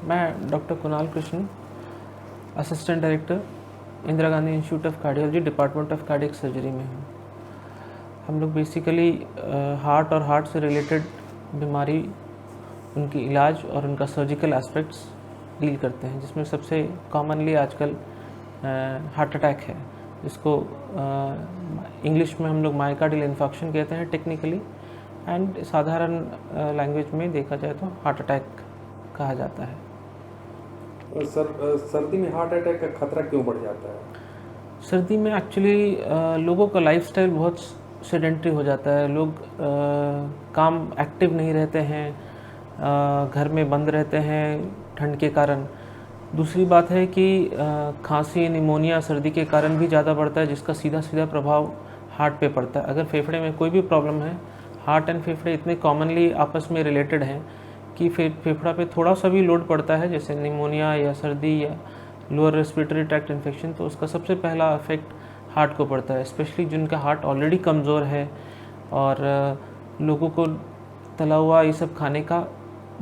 मैं doctor Kunal Krishna, assistant director, Indira Gandhi institute of cardiology, department of cardiac surgery में हूँ। हम लोग बेसिकली हार्ट और हार्ट से रिलेटेड बीमारी, उनकी इलाज और उनका सर्जिकल एस्पेक्ट्स डील करते हैं, जिसमें सबसे कॉमनली आजकल हार्ट अटैक है, जिसको इंग्लिश में हम लोग मायोकार्डियल इन्फार्क्शन कहते हैं टेक्निकली, एंड साधारण लैंग्वेज में देखा जाए तो हार्ट अटैक कहा जाता है। सर्दी में हार्ट अटैक का खतरा क्यों बढ़ जाता है? सर्दी में एक्चुअली लोगों का लाइफस्टाइल बहुत सेडेंटरी हो जाता है। लोग काम एक्टिव नहीं रहते हैं, घर में बंद रहते हैं ठंड के कारण। दूसरी बात है कि खांसी, निमोनिया सर्दी के कारण भी ज़्यादा बढ़ता है, जिसका सीधा सीधा प्रभाव हार्ट पे पड़ता है। अगर फेफड़े में कोई भी प्रॉब्लम है, हार्ट एंड फेफड़े इतने कॉमनली आपस में रिलेटेड हैं कि फेफड़ा पे थोड़ा सा भी लोड पड़ता है, जैसे निमोनिया या सर्दी या लोअर रेस्पिरेटरी ट्रैक्ट इन्फेक्शन, तो उसका सबसे पहला इफेक्ट हार्ट को पड़ता है। स्पेशली जिनका हार्ट ऑलरेडी कमज़ोर है और लोगों को तला हुआ ये सब खाने का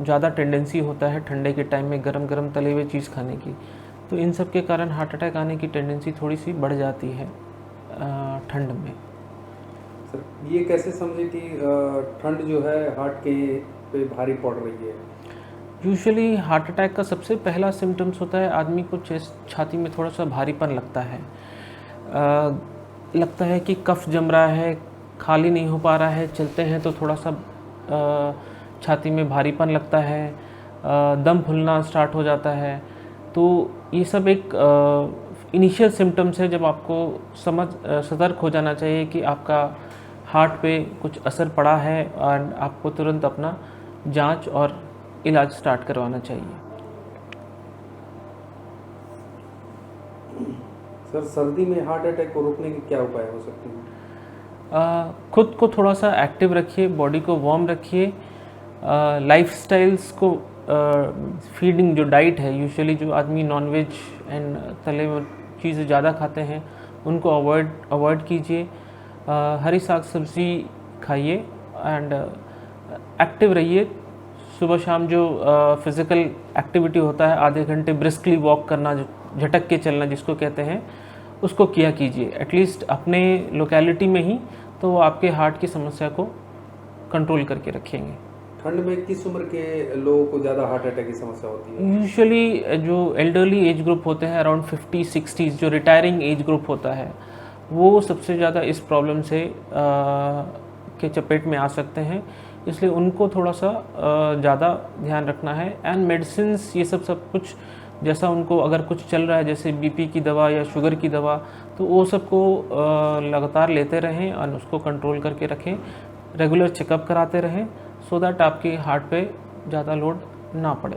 ज़्यादा टेंडेंसी होता है ठंडे के टाइम में, गरम गरम तले हुए चीज़ खाने की, तो इन सब के कारण हार्ट अटैक आने की टेंडेंसी थोड़ी सी बढ़ जाती है ठंड में। सर, ये कैसे समझे कि ठंड जो है हार्ट के पे भारी पड़ रही है? यूजुअली हार्ट अटैक का सबसे पहला सिम्टम्स होता है आदमी को चेस्ट, छाती में थोड़ा सा भारीपन लगता है। लगता है कि कफ जम रहा है, खाली नहीं हो पा रहा है, चलते हैं तो थोड़ा सा छाती में भारीपन लगता है, दम फूलना स्टार्ट हो जाता है। तो ये सब एक इनिशियल सिम्टम्स है जब आपको सतर्क हो जाना चाहिए कि आपका हार्ट पे कुछ असर पड़ा है और आपको तुरंत अपना जांच और इलाज स्टार्ट करवाना चाहिए। सर, सर्दी में हार्ट अटैक को रोकने के क्या उपाय हो सकते हैं? खुद को थोड़ा सा एक्टिव रखिए, बॉडी को वार्म रखिए, लाइफस्टाइल्स को, फीडिंग जो डाइट है, यूजुअली जो आदमी नॉनवेज एंड तले हुए चीज़ें ज़्यादा खाते हैं उनको अवॉइड कीजिए। हरी साग सब्ज़ी खाइए एंड एक्टिव रहिए। सुबह शाम जो फिज़िकल एक्टिविटी होता है, आधे घंटे ब्रिस्कली वॉक करना, जो झटक के चलना जिसको कहते हैं, उसको किया कीजिए एटलीस्ट अपने लोकेलिटी में ही, तो वो आपके हार्ट की समस्या को कंट्रोल करके रखेंगे। ठंड में किस उम्र के लोगों को ज़्यादा हार्ट अटैक की समस्या होती है? यूजुअली जो एल्डरली एज ग्रुप होते हैं, अराउंड 50-60, जो रिटायरिंग एज ग्रुप होता है, वो सबसे ज़्यादा इस प्रॉब्लम से के चपेट में आ सकते हैं, इसलिए उनको थोड़ा सा ज़्यादा ध्यान रखना है। एंड मेडिसिन्स, ये सब कुछ जैसा उनको अगर कुछ चल रहा है, जैसे बीपी की दवा या शुगर की दवा, तो वो सबको लगातार लेते रहें और उसको कंट्रोल करके रखें। रेगुलर चेकअप कराते रहें सो दैट आपके हार्ट पे ज़्यादा लोड ना पड़े।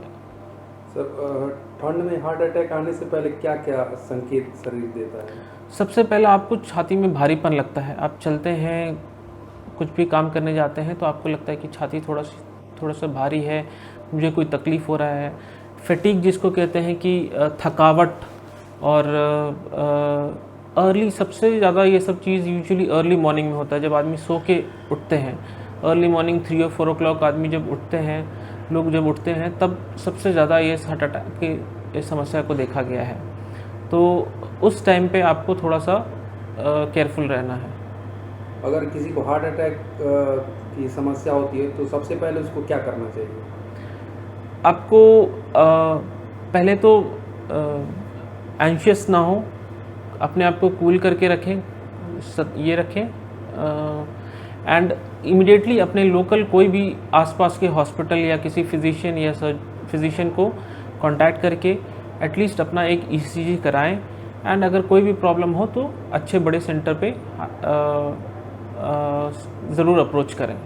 सर, ठंड में हार्ट अटैक आने से पहले क्या क्या संकेत शरीर देता है? सबसे पहला आपको छाती में भारीपन लगता है। आप चलते हैं, कुछ भी काम करने जाते हैं तो आपको लगता है कि छाती थोड़ा सा भारी है, मुझे कोई तकलीफ़ हो रहा है। फैटीग जिसको कहते हैं कि थकावट, और अर्ली, सबसे ज़्यादा ये सब चीज़ यूजुअली अर्ली मॉर्निंग में होता है, जब आदमी सो के उठते हैं। अर्ली मॉर्निंग 3 और 4 o'clock आदमी जब उठते हैं, लोग जब उठते हैं, तब सबसे ज़्यादा ये हार्ट अटैक की समस्या को देखा गया है। तो उस टाइम पे आपको थोड़ा सा केयरफुल रहना है। अगर किसी को हार्ट अटैक की समस्या होती है तो सबसे पहले उसको क्या करना चाहिए? आपको पहले तो एंशियस ना हो, अपने आप को कूल करके रखें, ये रखें, एंड इमिडिएटली अपने लोकल कोई भी आसपास के हॉस्पिटल या किसी फिजिशियन को कांटेक्ट करके एटलीस्ट अपना एक ईसीजी कराएं। एंड अगर कोई भी प्रॉब्लम हो तो अच्छे बड़े सेंटर पे ज़रूर अप्रोच करें।